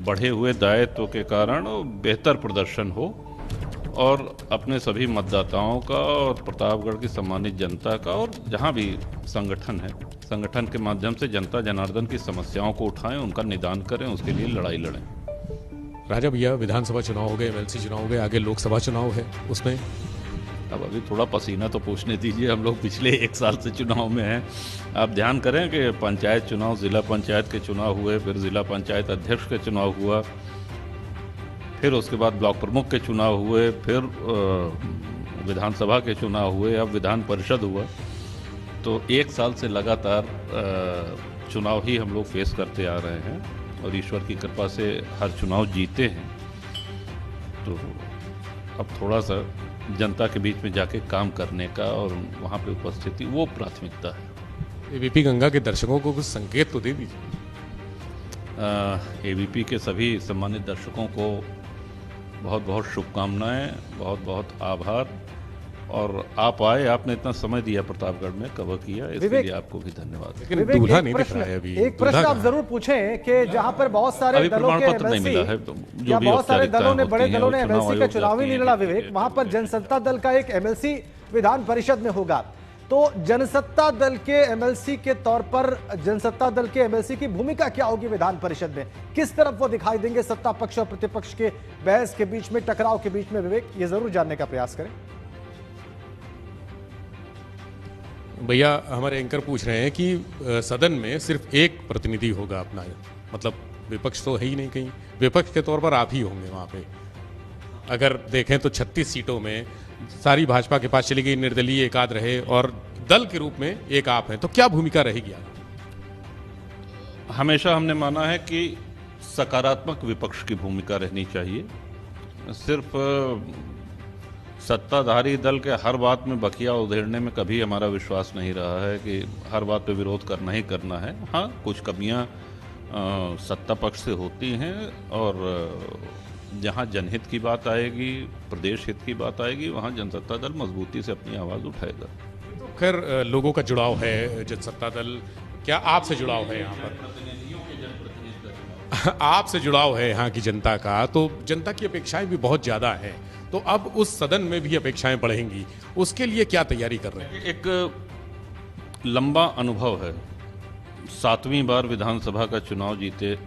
बढ़े हुए दायित्व के कारण बेहतर प्रदर्शन हो और अपने सभी मतदाताओं का और प्रतापगढ़ की सम्मानित जनता का और जहाँ भी संगठन है, संगठन के माध्यम से जनता जनार्दन की समस्याओं को उठाएं, उनका निदान करें, उसके लिए लड़ाई लड़ें। राजा भैया, विधानसभा चुनाव हो गए, एमएलसी चुनाव हो गए, आगे लोकसभा चुनाव है, उसमें अब अभी थोड़ा पसीना तो पूछने दीजिए, हम लोग पिछले 1 साल से चुनाव में हैं। आप ध्यान करें कि पंचायत चुनाव, ज़िला पंचायत के चुनाव हुए, फिर ज़िला पंचायत अध्यक्ष के चुनाव हुआ, फिर उसके बाद ब्लॉक प्रमुख के चुनाव हुए, फिर विधानसभा के चुनाव हुए, अब विधान परिषद हुआ। तो 1 साल से लगातार चुनाव ही हम लोग फेस करते आ रहे हैं और ईश्वर की कृपा से हर चुनाव जीते हैं। तो अब थोड़ा सा जनता के बीच में जाके काम करने का और वहाँ पे उपस्थिति, वो प्राथमिकता है। एबीपी गंगा के दर्शकों को कुछ संकेत तो दे दीजिए। एबीपी के सभी सम्मानित दर्शकों को बहुत बहुत शुभकामनाएं, बहुत बहुत आभार। और आप आए, आपने इतना समय दिया प्रतापगढ़ में, कवर किया, इसके लिए आपको भी धन्यवाद। लेकिन दूल्हा नहीं दिख रहा है अभी। एक प्रश्न आप जरूर पूछें कि जहां पर बहुत सारे दलों के एमएलसी या बहुत सारे दलों ने, बड़े दलों ने एमएलसी का चुनाव ही नहीं लड़ा विवेक, वहां पर जनसत्ता दल का एक एमएलसी विधान परिषद में होगा। तो जनसत्ता दल के एमएलसी के तौर पर जनसत्ता दल के एमएलसी की भूमिका क्या होगी विधान परिषद में? किस तरफ वो दिखाई देंगे सत्ता पक्ष और प्रतिपक्ष के बहस के बीच में, टकराव के बीच में? विवेक, ये जरूर जानने का प्रयास करें। भैया, हमारे एंकर पूछ रहे हैं कि सदन में सिर्फ एक प्रतिनिधि होगा अपना, मतलब विपक्ष तो है ही नहीं कहीं, विपक्ष के तौर पर आप ही होंगे वहाँ पे। अगर देखें तो 36 सीटों में सारी भाजपा के पास चली गई, निर्दलीय एक आध रहे और दल के रूप में एक आप हैं, तो क्या भूमिका रहेगी आपकी? हमेशा हमने माना है कि सकारात्मक विपक्ष की भूमिका रहनी चाहिए। सिर्फ सत्ताधारी दल के हर बात में बखिया उधेड़ने में कभी हमारा विश्वास नहीं रहा है कि हर बात पे विरोध करना ही करना है। हाँ, कुछ कमियां सत्ता पक्ष से होती हैं और जहाँ जनहित की बात आएगी, प्रदेश हित की बात आएगी, वहाँ जनसत्ता दल मजबूती से अपनी आवाज़ उठाएगा। तो खैर, लोगों का जुड़ाव है जनसत्ता दल, क्या आपसे जुड़ाव है यहाँ पर? आपसे जुड़ाव है यहाँ की जनता का, तो जनता की अपेक्षाएं भी बहुत ज़्यादा हैं, तो अब उस सदन में भी अपेक्षाएं बढ़ेंगी, उसके लिए क्या तैयारी कर रहे हैं? एक लंबा अनुभव है, 7वीं बार विधानसभा का चुनाव जीते,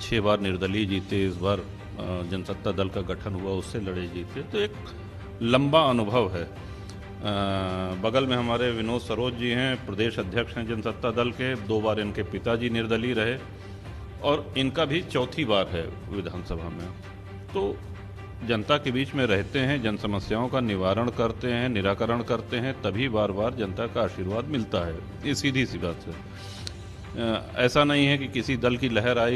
6 बार निर्दलीय जीते, इस बार जनसत्ता दल का गठन हुआ, उससे लड़े जीते, तो एक लंबा अनुभव है। बगल में हमारे विनोद सरोज जी हैं, प्रदेश अध्यक्ष हैं जनसत्ता दल के, 2 बार इनके पिताजी निर्दलीय रहे और इनका भी 4थी बार है विधानसभा में। तो जनता के बीच में रहते हैं, जन समस्याओं का निवारण करते हैं, निराकरण करते हैं, तभी बार बार जनता का आशीर्वाद मिलता है। ये सीधी सी बात है। ऐसा नहीं है कि किसी दल की लहर आई